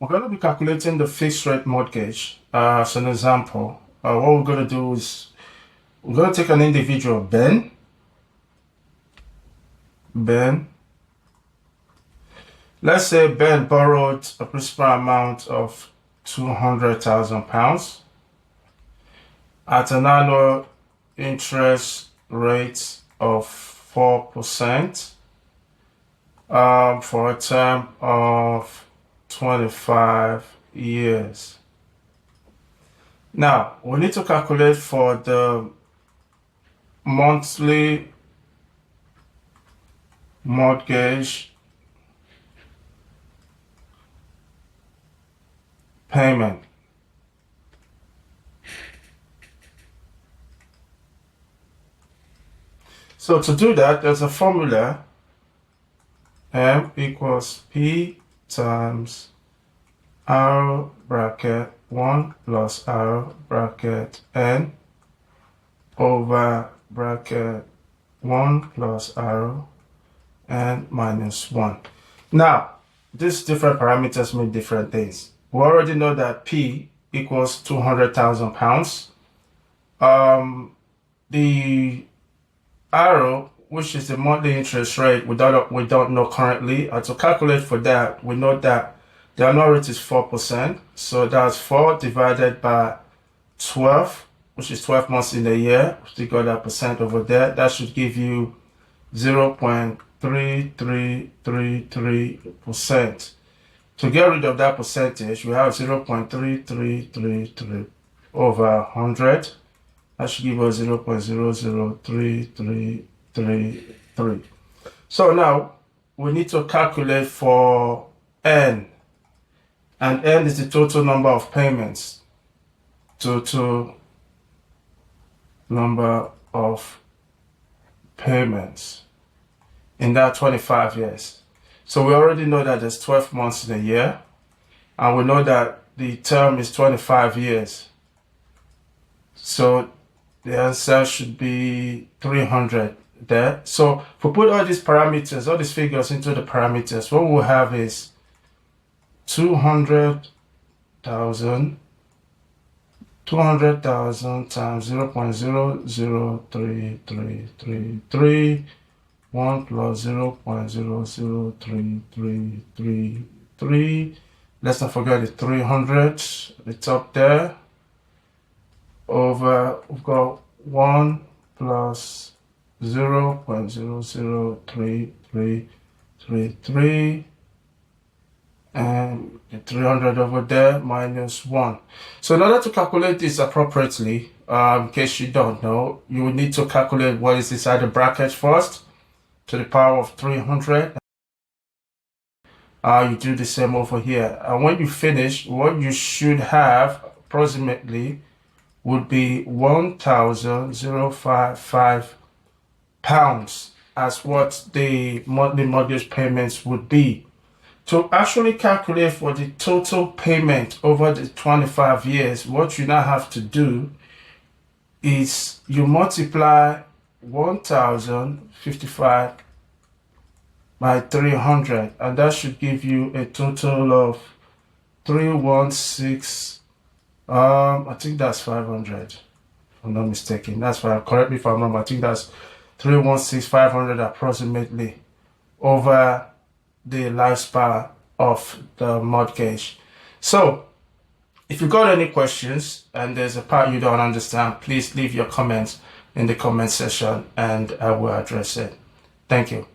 We're going to be calculating the fixed rate mortgage as an example. What we're going to do is we're going to take an individual, Ben. Let's say Ben borrowed a principal amount of £200,000 at an annual interest rate of 4% for a term of 25 years. Now, we need to calculate for the monthly mortgage payment. So to do that, there's a formula. M equals P times R bracket 1 plus R bracket N over bracket 1 plus R N minus 1. Now, these different parameters mean different things. We already know that P equals £200,000. The arrow, which is the monthly interest rate, we don't know currently. And to calculate for that, we know that the annual rate is 4%. So that's 4 divided by 12, which is 12 months in a year. We got that percent over there. That should give you 0.3333%. To get rid of that percentage, we have 0.3333 over 100. That should give us 0.00333. So now we need to calculate for N. And N is the total number of payments. Total number of payments in that 25 years. So we already know that there's 12 months in a year. And we know that the term is 25 years. So the answer should be 300 there. So if we put all these parameters, all these figures into the parameters, what we'll have is 200,000 times 0.003333, 1 plus 0.00333. Let's not forget the 300, the top there. Over, we've got 1 plus 0.003333 and the 300 over there minus 1. So in order to calculate this appropriately, in case you don't know, you will need to calculate what is inside the bracket first to the power of 300. You do the same over here. And when you finish, what you should have approximately would be £1,055 as what the monthly mortgage payments would be. To actually calculate for the total payment over the 25 years, what you now have to do is you multiply 1,055 by 300, and that should give you a total of 316. I think that's 500. If I'm not mistaken. That's fine. Correct me if I'm wrong. I think that's 316,500 approximately over the lifespan of the mortgage. So, if you got any questions and there's a part you don't understand, please leave your comments in the comment section and I will address it. Thank you.